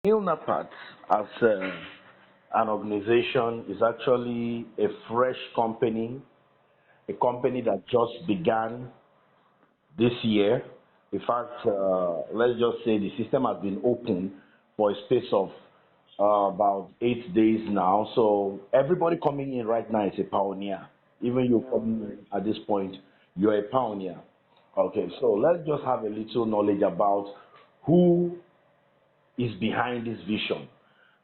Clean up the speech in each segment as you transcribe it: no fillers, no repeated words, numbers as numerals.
Milnapath as an organization is actually a fresh company, a company that just began this year. In fact, let's just say the system has been open for a space of about 8 days now. So everybody coming in right now is a pioneer. Even you coming in at this point, you're a pioneer. Okay, so let's just have a little knowledge about who is behind this vision.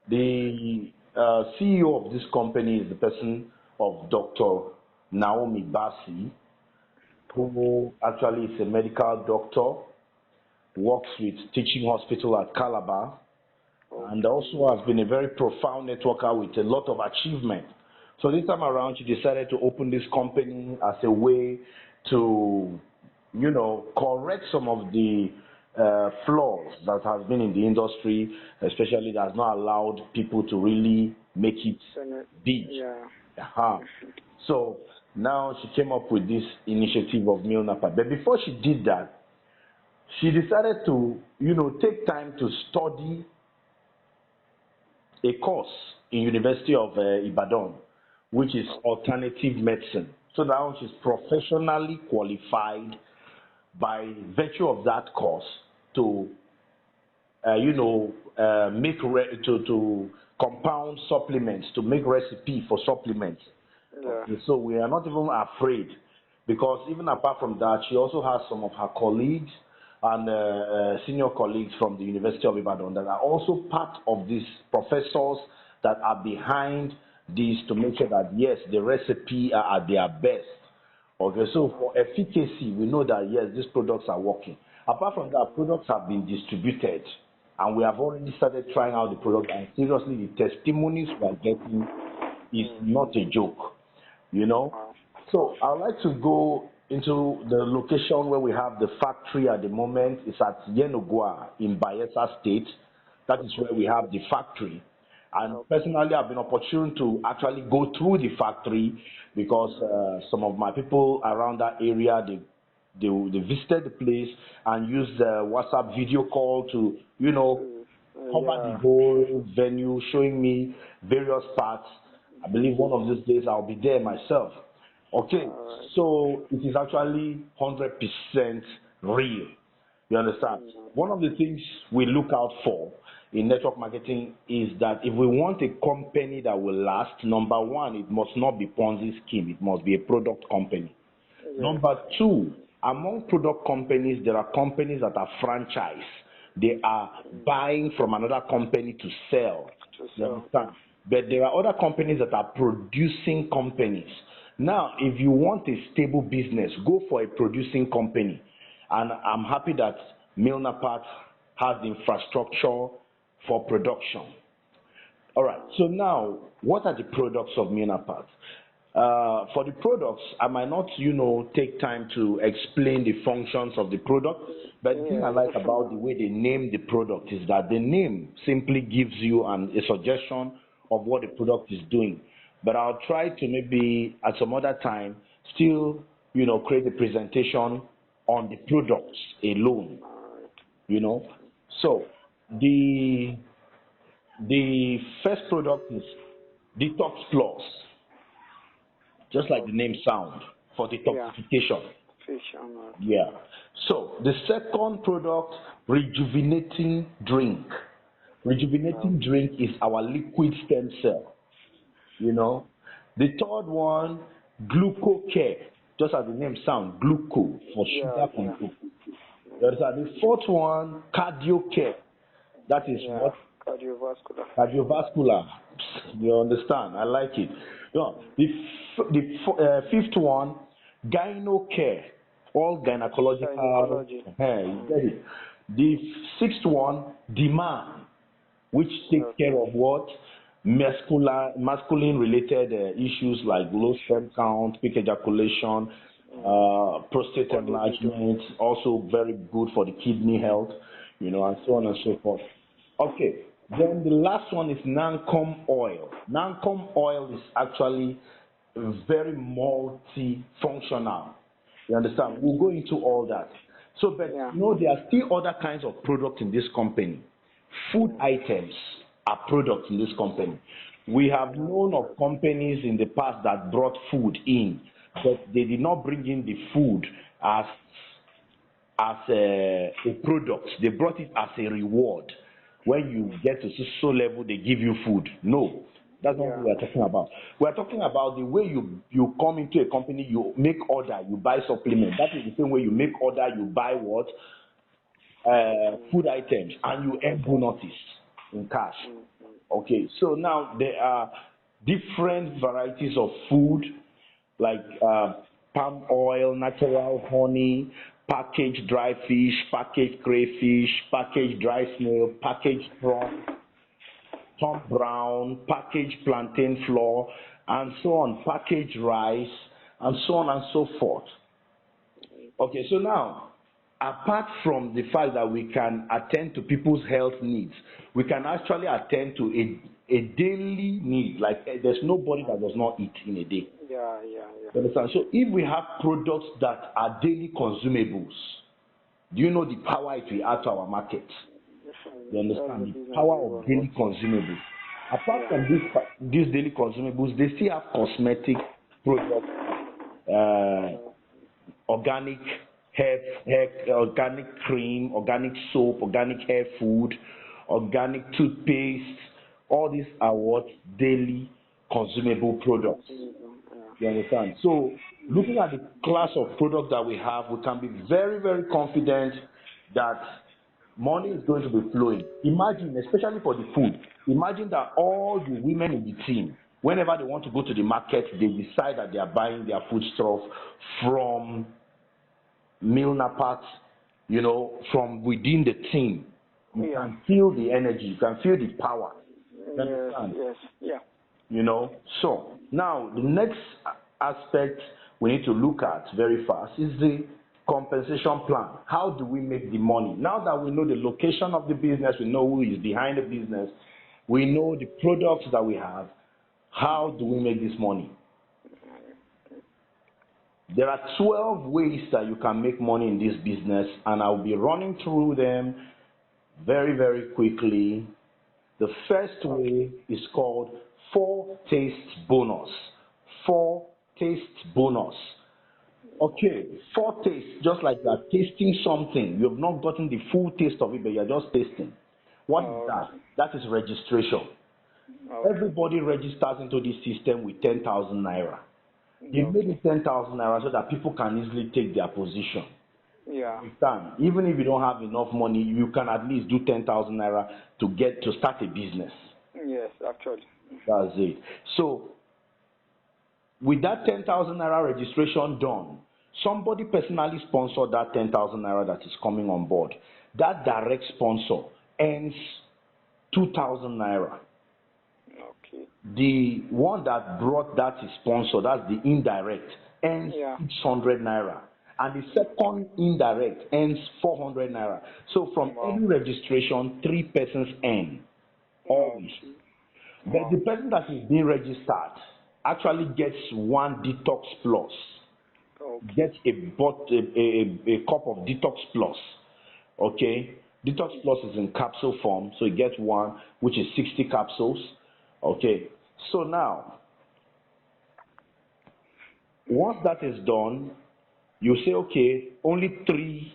The CEO of this company is the person of Dr. Naomi Bassi, who actually is a medical doctor, works with teaching hospital at Calabar, and also has been a very profound networker with a lot of achievement. So this time around, she decided to open this company as a way to, correct some of the flaws that has been in the industry, especially that has not allowed people to really make it big. Yeah. So now she came up with this initiative of Milnapath. But before she did that, she decided to, take time to study a course in University of Ibadan, which is alternative medicine. So now she's professionally qualified by virtue of that course to, to compound supplements, to make recipe for supplements. Yeah. So we are not even afraid, because even apart from that, she also has some of her colleagues and senior colleagues from the University of Ibadan that are also part of these professors that are behind this, to make sure that yes, the recipe are at their best. Okay, so for efficacy, we know that yes, these products are working. Apart from that, products have been distributed, and we have already started trying out the product, and seriously, the testimonies we are getting is not a joke, So I'd like to go into the location where we have the factory at the moment. It's at Yenogua in Bayelsa State. That is where we have the factory. And personally, I've been opportune to actually go through the factory, because some of my people around that area, they visited the place and used the WhatsApp video call to, cover the whole venue, showing me various parts. I believe one of these days I'll be there myself. Okay, so it is actually 100% real. You understand? One of the things we look out for in network marketing is that if we want a company that will last, number one, it must not be Ponzi scheme. It must be a product company. Yeah. Number two, among product companies, there are companies that are franchise. They are buying from another company to sell. You understand? But there are other companies that are producing companies. Now, if you want a stable business, go for a producing company. And I'm happy that Milnapath has the infrastructure for production. All right. So now, what are the products of Milnapath? For the products, I might not, take time to explain the functions of the product, but the thing I like about the way they name the product is that the name simply gives you a suggestion of what the product is doing. But I'll try to maybe at some other time still, create a presentation on the products alone. So the first product is Detox Plus, just like the name sound, for detoxification. Yeah. So the second product, Rejuvenating Drink. Rejuvenating Drink is our liquid stem cell. The third one, Glucocare, just as the name sound, gluco for sugar control. The fourth one, Cardiocare. That is what? Cardiovascular. You understand? I like it. The fifth one, Gynecare, all gynecological. You get it. The sixth one, Demand, which takes care of what? Masculine related issues like low sperm count, quick ejaculation, prostate enlargement, also very good for the kidney health, and so on and so forth. Okay, then the last one is Nakom Oil. Nakom Oil is actually very multifunctional. You understand? We'll go into all that. So, but there are still other kinds of products in this company. Food items are products in this company. We have known of companies in the past that brought food in, but they did not bring in the food as a product. They brought it as a reward. When you get to so level, they give you food. No, that's not what we are talking about. We are talking about the way you come into a company, you make order, you buy supplement. That is the same way you make order, you buy what? Food items, and you earn bonuses in cash. Okay, so now there are different varieties of food like palm oil, natural honey, packaged dry fish, packaged crayfish, packaged dry snail, packaged prawn, Tom Brown, packaged plantain flour, and so on, packaged rice, and so on and so forth. Okay, so now, apart from the fact that we can attend to people's health needs, we can actually attend to a daily need. Like there's nobody that does not eat in a day. Yeah. You understand? So if we have products that are daily consumables, do you know the power it will add to our market? You understand the power of daily consumables. Apart from these daily consumables, they still have cosmetic products, organic hair, organic cream, organic soap, organic hair food, organic toothpaste. All these are what daily consumable products. You understand? So looking at the class of products that we have, we can be very, very confident that money is going to be flowing. Imagine, especially for the food, imagine that all the women in the team, whenever they want to go to the market, they decide that they are buying their foodstuff from Milnapath, from within the team. You can feel the energy, you can feel the power. You understand? Yes. So now the next aspect we need to look at very fast is the compensation plan. How do we make the money? Now that we know the location of the business, we know who is behind the business, we know the products that we have, how do we make this money? There are 12 ways that you can make money in this business, and I'll be running through them very, very quickly. The first way is called 4 taste bonus. 4 taste bonus. Okay, 4 taste, just like you are tasting something. You have not gotten the full taste of it, but you are just tasting. What is that? That is registration. Everybody registers into this system with 10,000 naira. They made it 10,000 naira so that people can easily take their position. Yeah. You can. Even if you don't have enough money, you can at least do 10,000 naira to start a business. Yes, actually. That's it. So, with that 10,000 naira registration done, somebody personally sponsored that 10,000 naira that is coming on board. That direct sponsor earns 2,000 naira. Okay. The one that brought that sponsor, that's the indirect, earns 600 naira. And the second indirect earns 400 naira. So from every registration, 3 persons earn. Always. But the person that is being registered actually gets 1 detox plus. Gets a cup of detox plus. Okay? Detox plus is in capsule form, so he gets 1, which is 60 capsules. Okay? So now, once that is done, you say, okay, only 3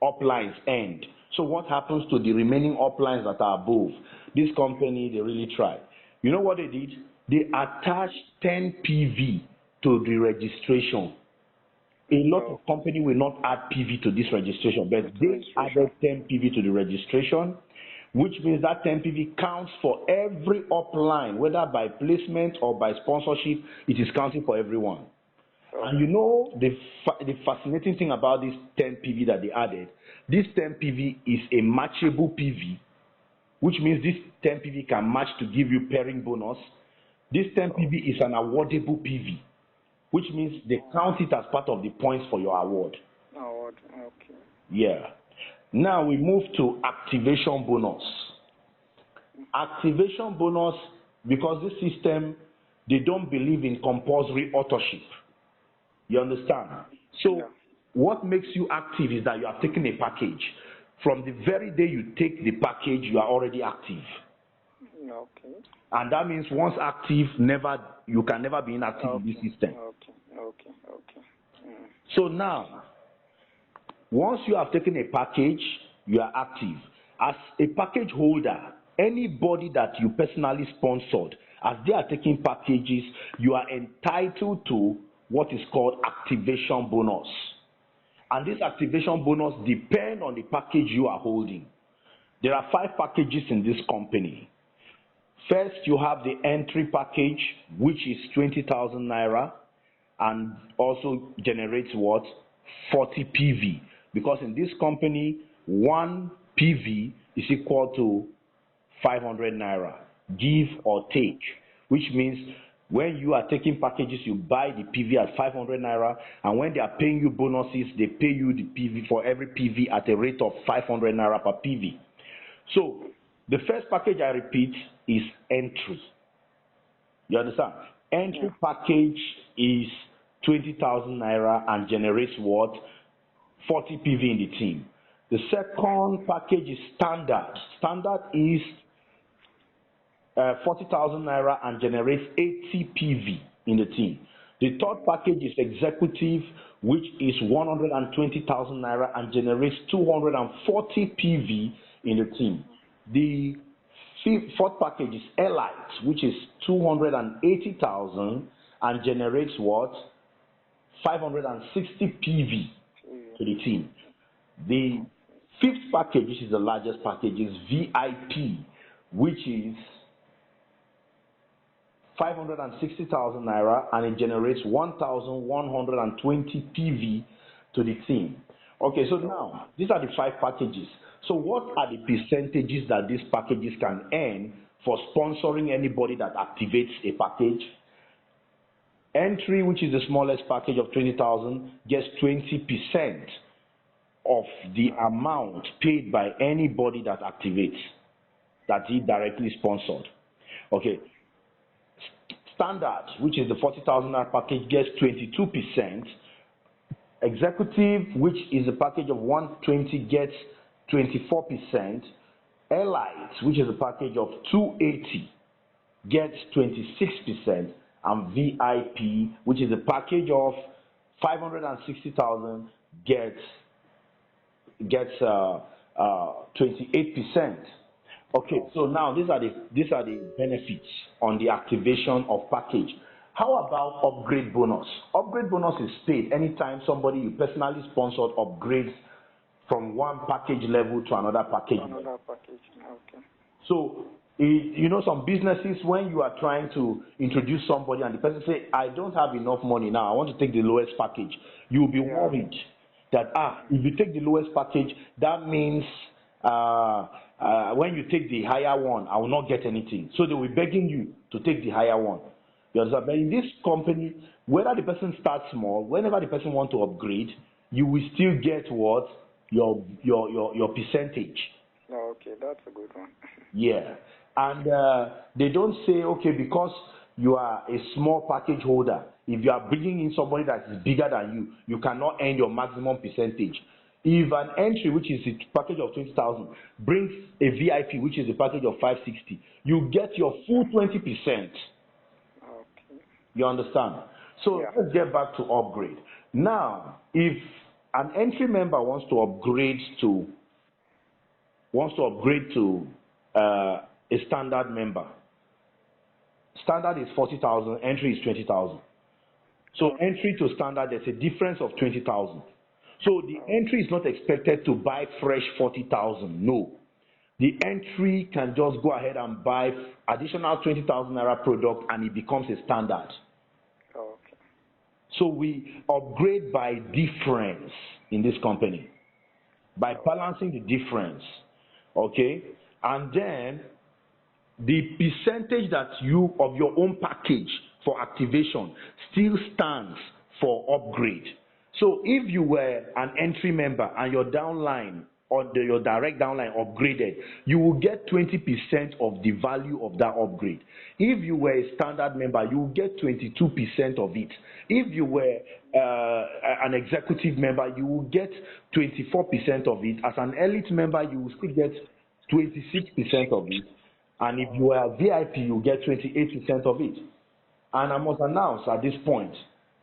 uplines end. So what happens to the remaining uplines that are above? This company, they really tried. You know what they did? They attached 10 PV to the registration. A lot of companies will not add PV to this registration, but they added 10 PV to the registration, which means that 10 PV counts for every upline, whether by placement or by sponsorship, it is counting for everyone. And you know the fascinating thing about this 10 PV that they added, this 10 PV is a matchable PV, which means this 10 PV can match to give you pairing bonus. This 10 PV is an awardable PV, which means they count it as part of the points for your award. Award, okay. Yeah. Now we move to activation bonus. Activation bonus, because this system, they don't believe in compulsory authorship. You understand? So what makes you active is that you have taken a package. from the very day you take the package, you are already active. Okay. And that means once active, you can never be inactive in this system. Okay. So now, once you have taken a package, you are active. As a package holder, anybody that you personally sponsored, as they are taking packages, you are entitled to what is called activation bonus. And this activation bonus depends on the package you are holding. There are 5 packages in this company. First, you have the entry package, which is 20,000 naira and also generates what? 40 PV. Because in this company, 1 PV is equal to 500 naira, give or take, which means when you are taking packages, you buy the PV at 500 naira, and when they are paying you bonuses, they pay you the PV for every PV at a rate of 500 naira per PV. So the first package, I repeat, is entry. You understand? Entry package is 20,000 naira and generates what? 40 PV in the team. The second package is standard. Standard is 40,000 naira and generates 80 PV in the team. The third package is executive, which is 120,000 naira and generates 240 PV in the team. The fourth package is elite, which is 280,000 and generates what? 560 PV to the team. The fifth package, which is the largest package, is VIP, which is 560,000 naira and it generates 1,120 PV to the team. Okay, so now these are the 5 packages. So what are the percentages that these packages can earn for sponsoring anybody that activates a package? Entry, which is the smallest package of 20,000, gets 20% of the amount paid by anybody that activates, that he directly sponsored. Okay. Standard, which is the 40,000 package, gets 22%. Executive, which is a package of 120, gets 24%. Elite, which is a package of 280, gets 26%. And VIP, which is a package of 560,000, gets 28%. Okay, so now these are the benefits on the activation of package. How about upgrade bonus? Upgrade bonus is paid anytime somebody you personally sponsored upgrades from one package level to another package level. Another package, okay. So, you know, some businesses, when you are trying to introduce somebody and the person say, I don't have enough money now, I want to take the lowest package, you will be worried that, if you take the lowest package, that means when you take the higher one, I will not get anything. So they will be begging you to take the higher one. You understand? But in this company, whether the person starts small, whenever the person wants to upgrade, you will still get what? Your percentage. Oh, okay, that's a good one. Yeah. And they don't say, okay, because you are a small package holder, if you are bringing in somebody that is bigger than you, you cannot earn your maximum percentage. If an entry, which is a package of 20,000, brings a VIP, which is a package of 560, you get your full 20%. Okay. You understand? So let's get back to upgrade. Now, if an entry member wants to upgrade to a standard member, standard is 40,000, entry is 20,000. So entry to standard, there's a difference of 20,000. So the entry is not expected to buy fresh 40,000. No. The entry can just go ahead and buy additional 20,000 naira product and it becomes a standard. Okay. So we upgrade by difference in this company, by balancing the difference. Okay? And then the percentage that you of your own package for activation still stands for upgrade. So if you were an entry member and your downline your direct downline upgraded, you will get 20% of the value of that upgrade. If you were a standard member, you will get 22% of it. If you were an executive member, you will get 24% of it. As an elite member, you will still get 26% of it. And if you are a VIP, you will get 28% of it. And I must announce at this point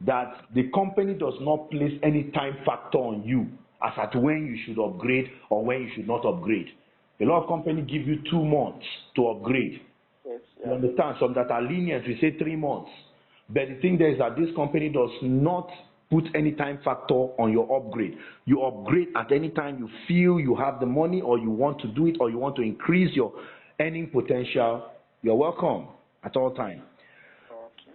that the company does not place any time factor on you as at when you should upgrade or when you should not upgrade. A lot of companies give you 2 months to upgrade. Yes, You understand? Some that are lenient, we say 3 months. But the thing there is that this company does not put any time factor on your upgrade. You upgrade at any time you feel you have the money or you want to do it or you want to increase your earning potential. You're welcome at all times. Okay.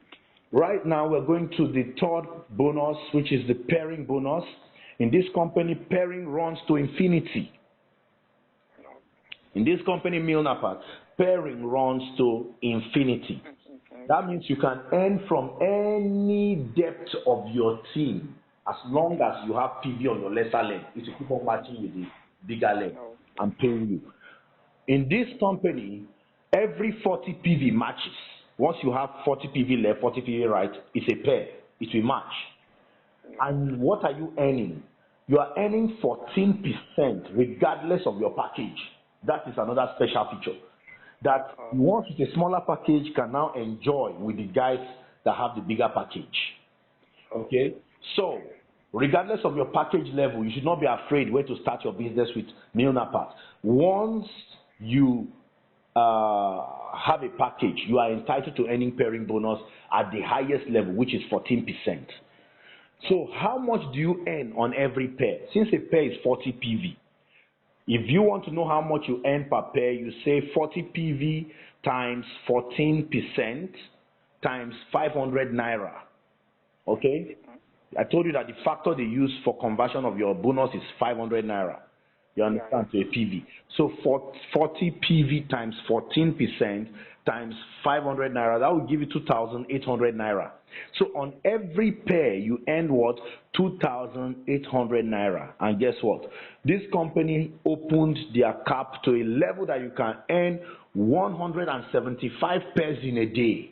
Right now, we're going to the third bonus, which is the pairing bonus. In this company, pairing runs to infinity. In this company, Milnapath, pairing runs to infinity. That means you can earn from any depth of your team as long as you have PV on your lesser leg. It will keep on matching with the bigger leg and paying you. In this company, every 40 PV matches. Once you have 40 PV left, 40 PV right, it's a pair. It will match. And what are you earning? You are earning 14% regardless of your package. That is another special feature. That once it's a smaller package, can now enjoy with the guys that have the bigger package. Okay? So, regardless of your package level, you should not be afraid where to start your business with Milnapath. Once you have a package, you are entitled to earning pairing bonus at the highest level, which is 14%. So how much do you earn on every pair? Since a pair is 40 PV, if you want to know how much you earn per pair, you say 40 PV times 14% times 500 naira. Okay? I told you that the factor they use for conversion of your bonus is 500 naira. You understand, to a PV. So 40 PV times 14% times 500 naira, that will give you 2,800 naira. So on every pair, you earn what? 2,800 naira. And guess what? This company opened their cap to a level that you can earn 175 pairs in a day.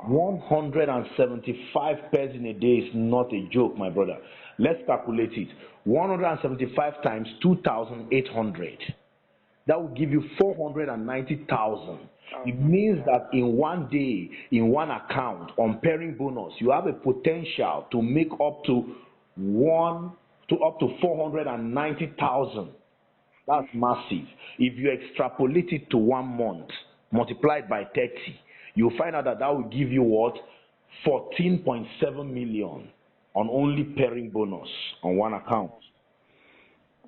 175 pairs in a day is not a joke, my brother. Let's calculate it. 175 times 2,800. That will give you 490,000. It means that in one day, in one account, on pairing bonus, you have a potential to make up to 490,000. That's massive. If you extrapolate it to 1 month, multiplied by 30, you'll find out that that will give you what? 14.7 million on only pairing bonus on one account.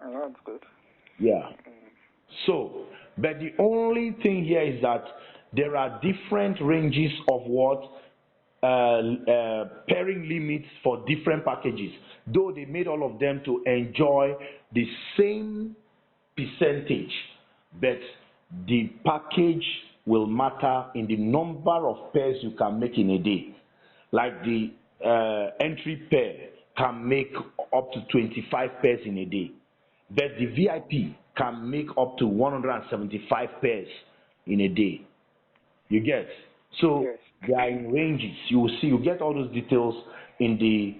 That's good. Yeah. So, but the only thing here is that there are different ranges of what? Pairing limits for different packages. Though they made all of them to enjoy the same percentage, but the package will matter in the number of pairs you can make in a day. Like the entry pair can make up to 25 pairs in a day, but the VIP can make up to 175 pairs in a day. You get? So yes. They are in ranges. You will see. You get all those details in the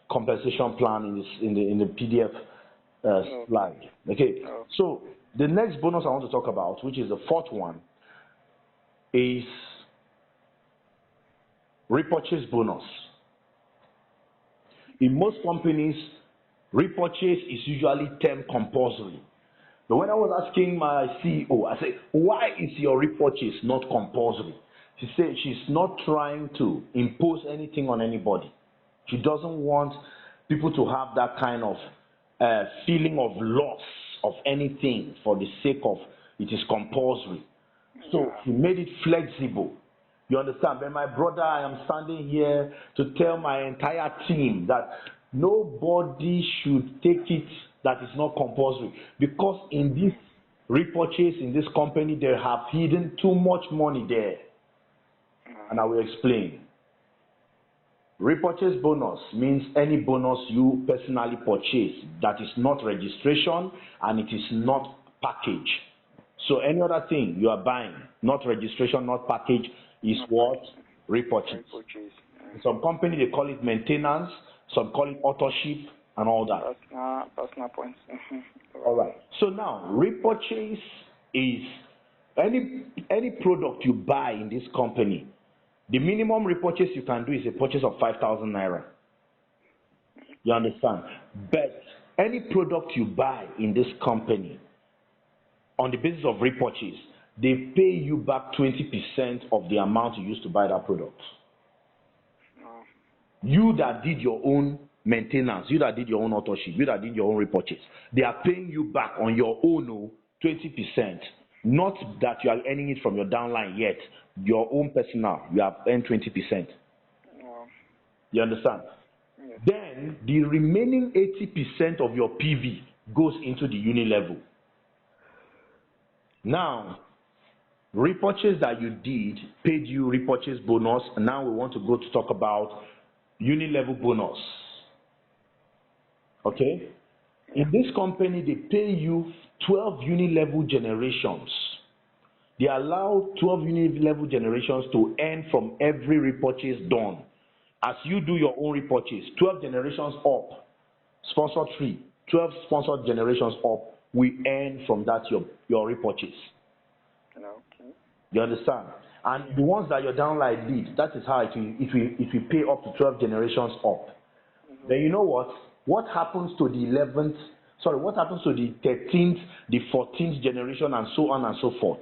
compensation plan in the PDF slide. Okay. So the next bonus I want to talk about, which is the fourth one, is repurchase bonus. In most companies, repurchase is usually termed compulsory. But when I was asking my CEO, I said, why is your repurchase not compulsory? She said she's not trying to impose anything on anybody. She doesn't want people to have that kind of feeling of loss of anything for the sake of it is compulsory. So she made it flexible. You understand? But my brother, I am standing here to tell my entire team that nobody should take it that is not compulsory. Because in this repurchase, in this company, they have hidden too much money there. And I will explain. Repurchase bonus means any bonus you personally purchase that is not registration and it is not package. So any other thing you are buying, not registration, not package, is what? Repurchase. Some company they call it maintenance, some call it authorship and all that. Personal points. All right. So now repurchase is any product you buy in this company. The minimum repurchase you can do is a purchase of 5,000 naira. You understand? But any product you buy in this company, on the basis of repurchase, they pay you back 20% of the amount you used to buy that product. You that did your own maintenance, you that did your own authorship, you that did your own repurchase, they are paying you back on your own 20%. Not that you are earning it from your downline yet. Your own personal, you have earned 20%. You understand? Yes. Then the remaining 80% of your PV goes into the uni level. Now, repurchase that you did paid you repurchase bonus. And now we want to go to talk about uni level bonus. Okay? In this company, they pay you 12 uni level generations. They allow 12 uni level generations to earn from every repurchase done. As you do your own repurchase, 12 generations up, sponsor 3, 12 sponsored generations up, we earn from that your repurchase. Okay. You understand? And the ones that your downline did, that is how it will pay up to 12 generations up. Then you know what? What happens to the 11th, what happens to the 13th, the 14th generation, and so on and so forth?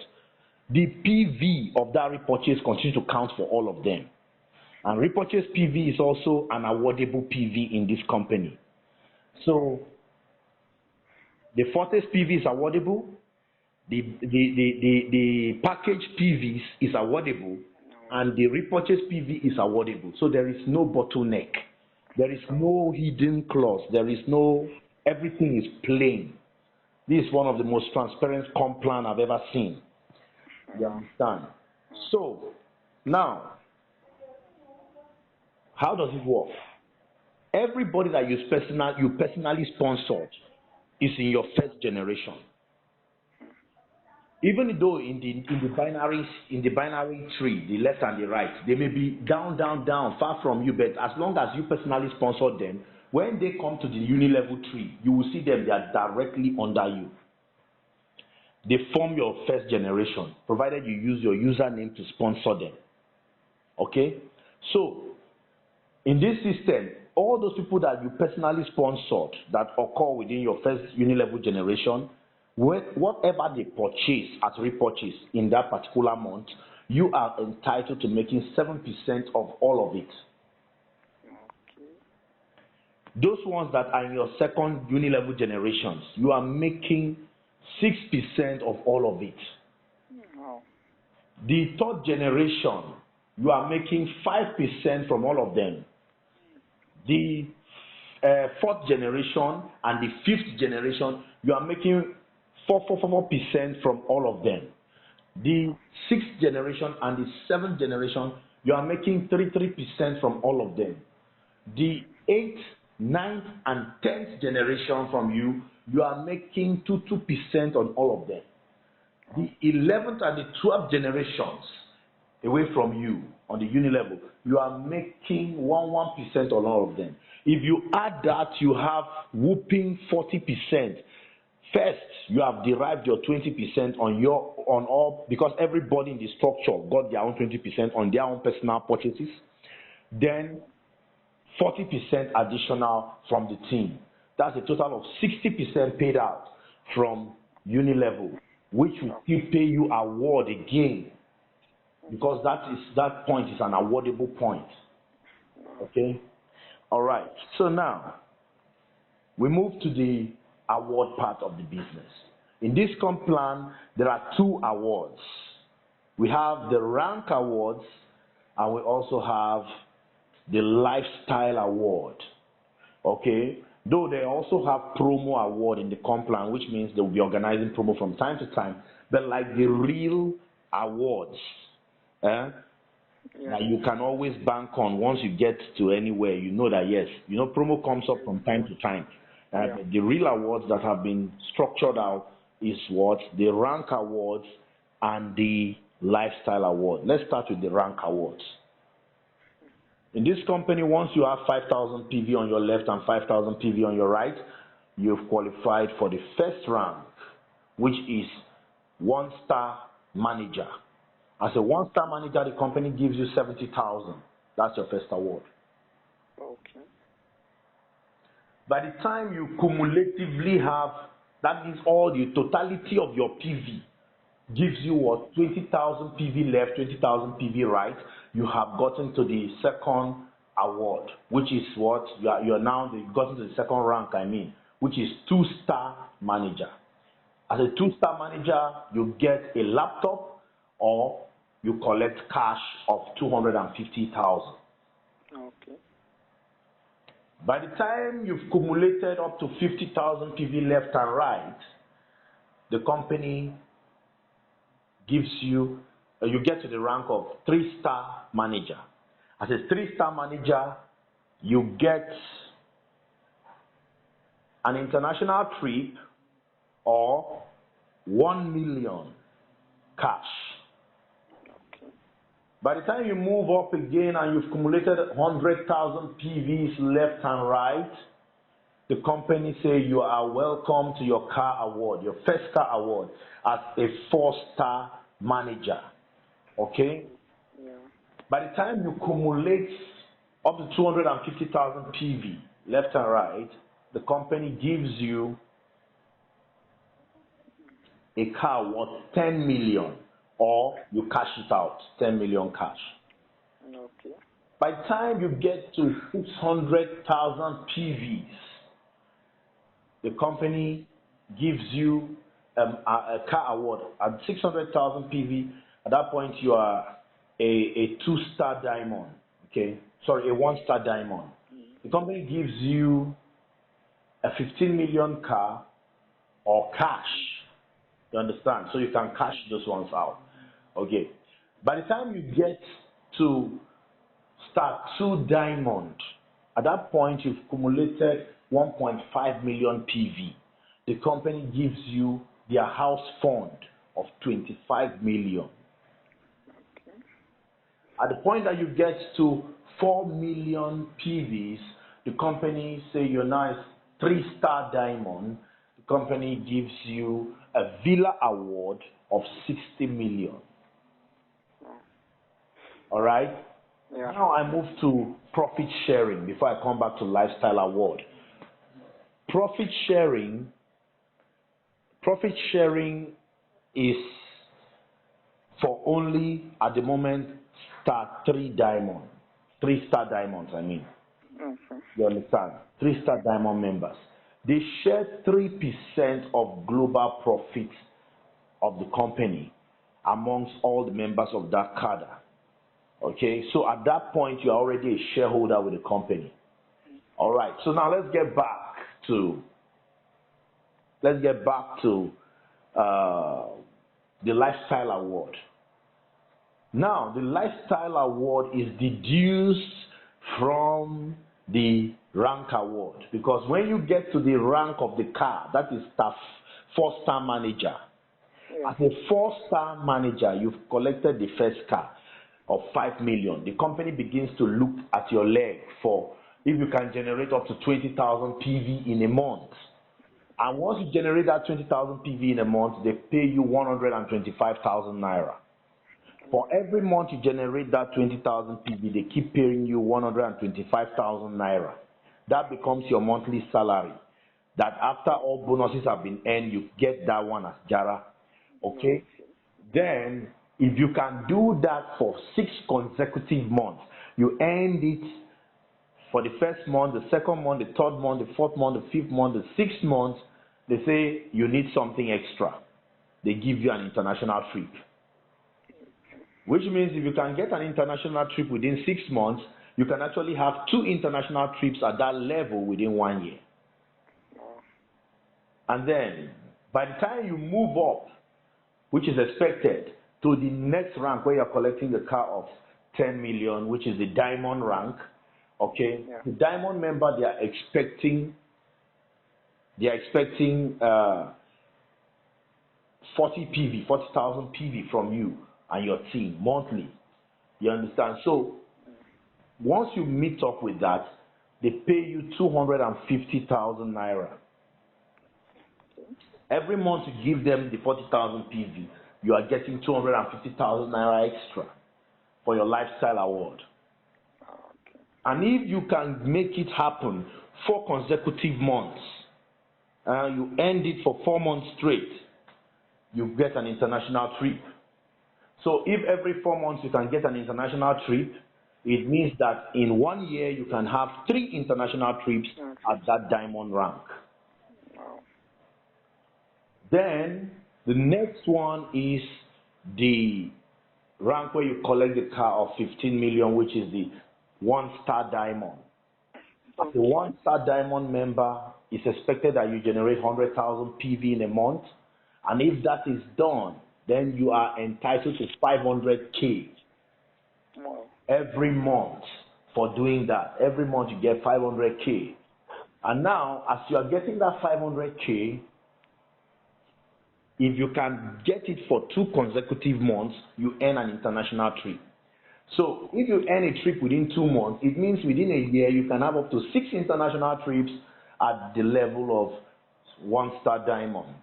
The PV of that repurchase continues to count for all of them. And repurchase PV is also an awardable PV in this company. So the fortress PV is awardable, the package PVs is awardable, and the repurchase PV is awardable. So there is no bottleneck. There is no hidden clause. There is no, everything is plain. This is one of the most transparent comp plan I've ever seen. You understand? So, now, how does it work? Everybody that you personally sponsored is in your first generation. Even though in the binary tree, the left and the right, they may be down, far from you, but as long as you personally sponsored them, when they come to the uni-level tree, you will see them, they are directly under you. They form your first generation, provided you use your username to sponsor them. Okay? So, in this system, all those people that you personally sponsored that occur within your first uni-level generation, whatever they purchase as repurchase in that particular month, you are entitled to making 7% of all of it. Those ones that are in your second uni-level generations, you are making 6% of all of it. The third generation, you are making 5% from all of them. The fourth generation and the fifth generation, you are making 4% from all of them. The sixth generation and the seventh generation, you are making 33% from all of them. The 8th, 9th, and 10th generation from you, you are making 2% on all of them. The 11th and the 12th generations away from you on the uni level, you are making 1% on all of them. If you add that, you have whooping 40%. First, you have derived your 20% on all, because everybody in the structure got their own 20% on their own personal purchases. Then 40% additional from the team. That's a total of 60% paid out from uni level, which will still pay you award again, because that point is an awardable point. Okay? All right. So now we move to the award part of the business. In this comp plan, there are 2 awards. We have the rank awards, and we also have the lifestyle award. Okay? Though they also have promo award in the comp plan, which means they will be organizing promo from time to time. But like the real awards, Yeah. that you can always bank on once you get to anywhere. You know that yes, promo comes up from time to time. Yeah. But the real awards that have been structured out is what? The rank awards and the lifestyle award. Let's start with the rank awards. In this company, once you have 5,000 PV on your left and 5,000 PV on your right, you've qualified for the first rank, which is one-star manager. As a one-star manager, the company gives you 70,000. That's your first award. Okay. By the time you cumulatively have, that means all the totality of your PV gives you what? 20,000 PV left, 20,000 PV right. You have gotten to the second award, which is what? You're now gotten to the second rank, which is two-star manager. As a two-star manager, you get a laptop or you collect cash of 250,000. Okay. By the time you've cumulated up to 50,000 PV left and right, the company gives you, you get to the rank of three-star manager. As a three-star manager, you get an international trip or 1 million cash. Okay. By the time you move up again and you've accumulated 100,000 PVs left and right, the company say you are welcome to your car award, your first car award as a 4-star manager. Okay? Yeah. By the time you accumulate up to 250,000 PV left and right, the company gives you a car worth 10 million, or you cash it out, 10 million cash. Okay. By the time you get to 600,000 PVs, the company gives you a car award at 600,000 PV. At that point, you are a 2-star diamond. Okay, sorry, a 1-star diamond. The company gives you a 15 million car or cash. You understand? So you can cash those ones out. Okay. By the time you get to star 2 diamond, at that point you've accumulated 1.5 million PV. The company gives you their house fund of 25 million. Okay. At the point that you get to 4 million PVs, the company say you're now a 3-star diamond. The company gives you a villa award of 60 million. All right? Yeah. Now I move to profit sharing before I come back to lifestyle award. Profit sharing is for only, at the moment, star 3 diamond. 3-star diamonds, Okay. You understand? 3-star diamond members. They share 3% of global profits of the company amongst all the members of that cadre. Okay, so at that point, you're already a shareholder with the company. All right, so now let's get back to the lifestyle award. Now, the lifestyle award is deduced from the rank award, because when you get to the rank of the car, that is staff 4-star manager. Yeah. As a 4-star manager, you've collected the first car of 5 million. The company begins to look at your leg for if you can generate up to 20,000 PV in a month. And once you generate that 20,000 PV in a month, they pay you 125,000 naira. For every month you generate that 20,000 PV, they keep paying you 125,000 naira. That becomes your monthly salary. That after all bonuses have been earned, you get that one as Jara. Okay? Then, if you can do that for 6 consecutive months, you earned it for the first month, the second month, the third month, the fourth month, the 5th month, the 6th month, they say you need something extra. They give you an international trip. Which means if you can get an international trip within 6 months, you can actually have 2 international trips at that level within 1 year. And then, by the time you move up, which is expected, to the next rank where you're collecting the car of 10 million, which is the diamond rank. Okay, Yeah. the diamond member, they are expecting 40 PV, 40,000 PV from you and your team monthly. You understand? So once you meet up with that, they pay you 250,000 naira. Every month you give them the 40,000 PV, you are getting 250,000 naira extra for your lifestyle award. Okay. And if you can make it happen 4 consecutive months, you end it for 4 months straight, you get an international trip. So if every 4 months you can get an international trip, it means that in 1 year you can have 3 international trips at that diamond rank. Wow. Then the next one is the rank where you collect the car of 15 million, which is the 1-star diamond. As a 1-star diamond member, it's expected that you generate 100,000 PV in a month. And if that is done, then you are entitled to 500K Wow. every month for doing that. Every month you get 500K. And now, as you are getting that 500K, if you can get it for 2 consecutive months, you earn an international trip. So if you earn a trip within 2 months, it means within a year you can have up to 6 international trips at the level of 1-star diamond.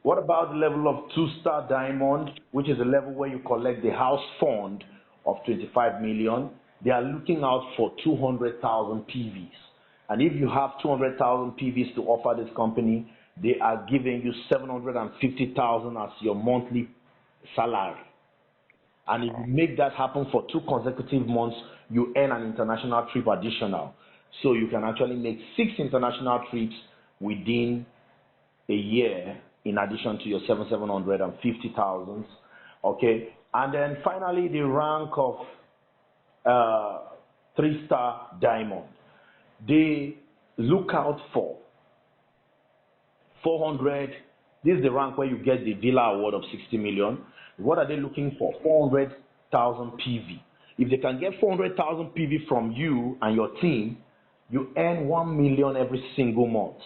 What about the level of 2-star diamond, which is the level where you collect the house fund of 25 million? They are looking out for 200,000 PVs. And if you have 200,000 PVs to offer this company, they are giving you 750,000 as your monthly salary. And if you make that happen for 2 consecutive months, you earn an international trip additional. So you can actually make 6 international trips within a year in addition to your 750,000. Okay. And then finally, the rank of 3-star diamond. They look out for 400. This is the rank where you get the Villa Award of 60 million. What are they looking for? 400,000 PV. If they can get 400,000 PV from you and your team, you earn 1 million every single month.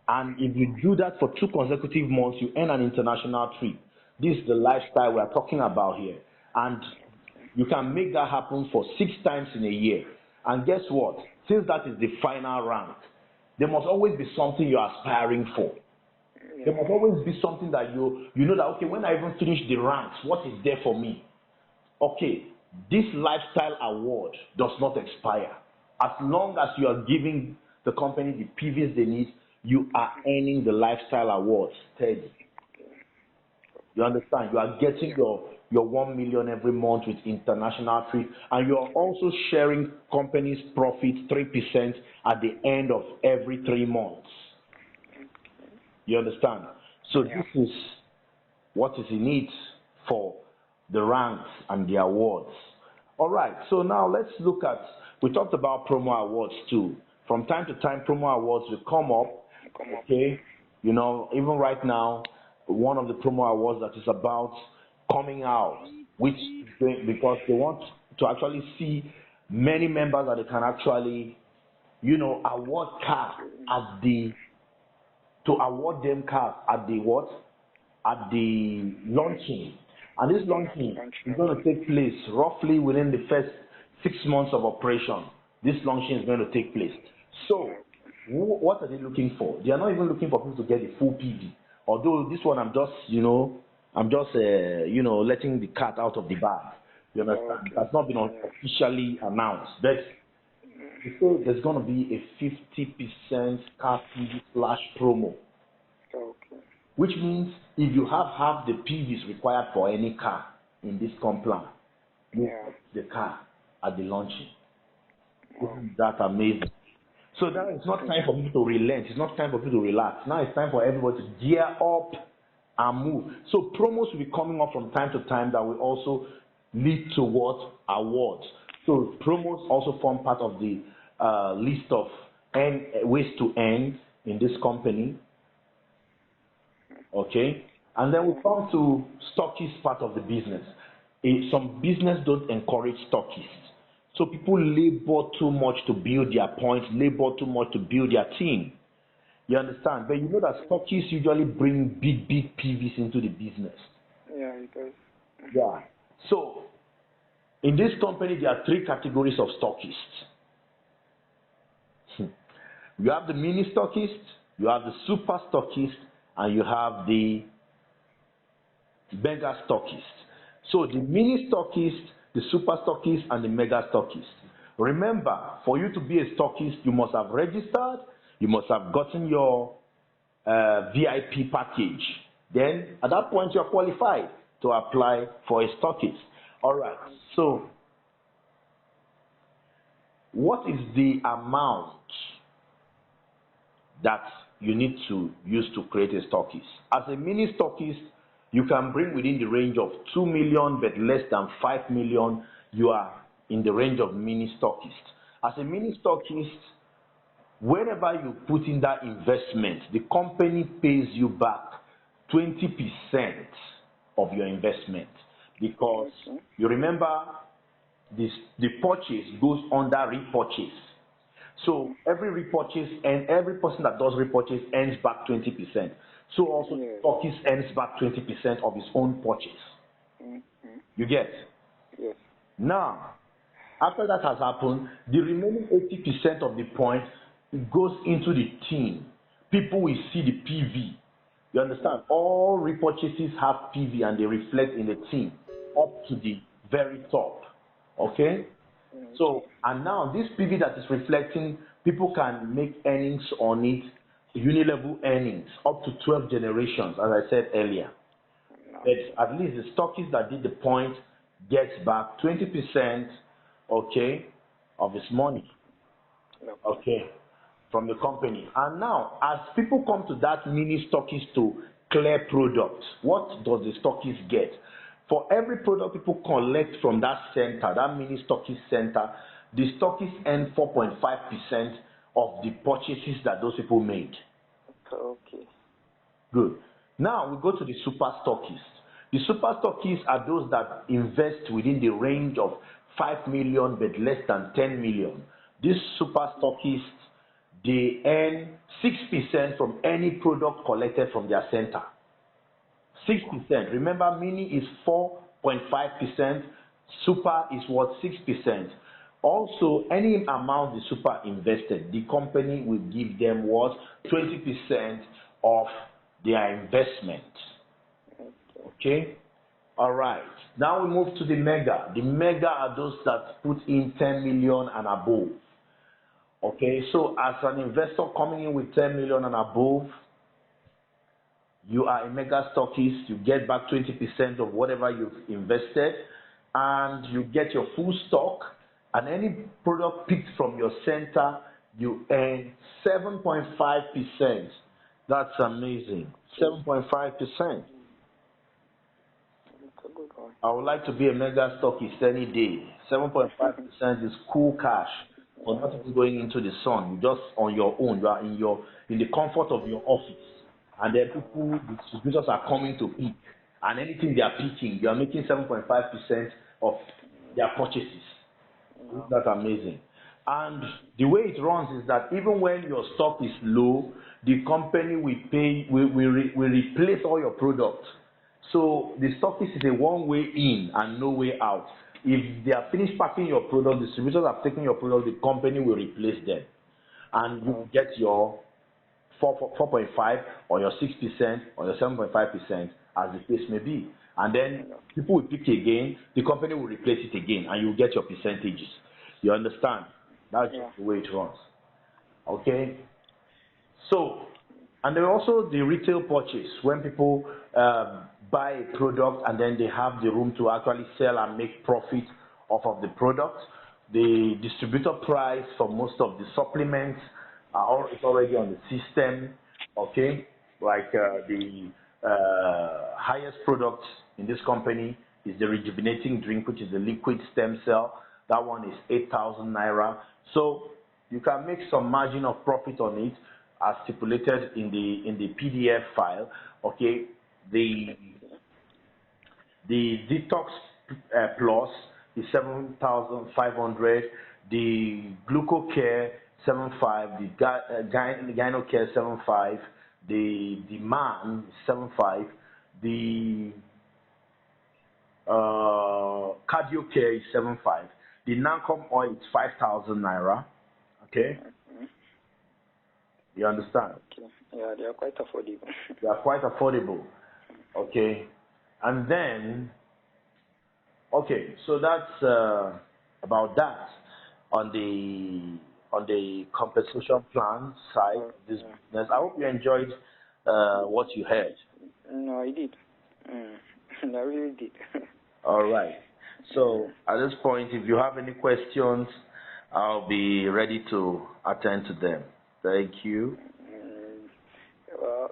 And if you do that for 2 consecutive months, you earn an international trip. This is the lifestyle we are talking about here. And you can make that happen for 6 times in a year. And guess what? Since that is the final rank, there must always be something you're aspiring for. There must always be something that you know that, okay, when I even finish the ranks, what is there for me? Okay, this lifestyle award does not expire. As long as you are giving the company the PVs they need, you are earning the lifestyle award steady. You understand? You are getting your 1 million every month with international trips, and you are also sharing company's profit 3% at the end of every 3 months. You understand? So this is what is in it for the ranks and the awards. All right, so now let's look at, we talked about promo awards too. From time to time, promo awards will come up, okay? You know, even right now, one of the promo awards that is about coming out, which because they want to actually see many members that they can actually, you know, award cars at the, to award them cars at the what? At the launching. And this launching is going to take place roughly within the first 6 months of operation. This launching is going to take place. So, what are they looking for? They are not even looking for people to get the full PV. Although this one, I'm just letting the cat out of the bag. You understand? It has not been officially announced. But so there's going to be a 50% car PV slash promo. Okay. Which means if you have half the PVs required for any car in this compound, you get the car at the launching. Isn't that amazing? So now it's not time for people to relent. It's not time for people to relax. Now it's time for everybody to gear up and move. So promos will be coming up from time to time that will also lead to what? Awards. So promos also form part of the list of ways to earn in this company. Okay? And then we come to Stockist part of the business. some business don't encourage stockists. So people labor too much to build their points, labor too much to build their team. You understand? But you know that stockists usually bring big PVs into the business. Yeah, it does. Yeah. So in this company, there are three categories of stockists. You have the mini stockist, you have the super stockist, and you have the mega stockist. So the mini stockist, the super stockist, and the mega stockist. Remember, for you to be a stockist, you must have registered, you must have gotten your VIP package. Then at that point, you're qualified to apply for a stockist. All right. So what is the amount that you need to use to create a stockist? As a mini stockist, you can bring within the range of 2 million, but less than 5 million, you are in the range of mini stockist. As a mini stockist, whenever you put in that investment, the company pays you back 20% of your investment, because you remember the purchase goes under repurchase. So every repurchase and every person that does repurchase earns back 20%. So also Yes. stockist earns back 20% of his own purchase. You get? Yes. Now, after that has happened, the remaining 80% of the points goes into the team. People will see the PV. You understand? All repurchases have PV and they reflect in the team up to the very top. Okay? So, and now this PV that is reflecting, people can make earnings on it, unilevel earnings, up to 12 generations, as I said earlier. But at least the stockist that did the point gets back 20%, okay, of his money, okay, from the company. And now, as people come to that mini stockist to clear products, what does the stockist get? For every product people collect from that center, that mini stockist center, the stockist earn 4.5% of the purchases that those people made. Okay. Good. Now we go to the super stockists. The super stockists are those that invest within the range of 5 million but less than 10 million. These super stockists, they earn 6% from any product collected from their center. 6%. Remember, mini is 4.5%, super is what? 6%. Also, any amount the super invested, the company will give them what? 20% of their investment. Okay? All right. Now we move to the mega. The mega are those that put in 10 million and above. Okay, so as an investor coming in with 10 million and above, you are a mega stockist, you get back 20% of whatever you've invested, and you get your full stock, and any product picked from your center, you earn 7.5%. That's amazing. 7.5%. I would like to be a mega stockist any day. 7.5% is cool cash. For not even going into the sun, you're just on your own. You are in the comfort of your office. And then people, the distributors are coming to pick. And anything they are picking, you are making 7.5% of their purchases. Isn't that amazing? And the way it runs is that even when your stock is low, the company will replace all your products. So the stockist is a one-way in and no way out. If they are finished packing your product, distributors have taken your product, the company will replace them. And you get your 4.5 or your 6% or your 7.5% as the case may be. And then people will pick again, the company will replace it again, and you get your percentages. You understand? That's just the way it runs. Okay? So, and then also the retail purchase, when people buy a product and then they have the room to actually sell and make profit off of the product. The distributor price for most of the supplements is already on the system, okay? Like the highest product in this company is the Rejuvenating Drink, which is the liquid stem cell. That one is 8,000 naira. So you can make some margin of profit on it as stipulated in the PDF file, okay? The detox Plus is 7,500. The Glucocare 7.5. The Gynecare 7.5. The Man 7.5. The Cardiocare is 7.5. The Nakom Oil is 5,000 naira. Okay, you understand? Okay. Yeah, they are quite affordable. They are quite affordable. Okay, and then okay, so that's about that on the compensation plan side of this business. I hope you enjoyed what you heard. No, I did. I really did. All right. So at this point, if you have any questions, I'll be ready to attend to them. Thank you. Well,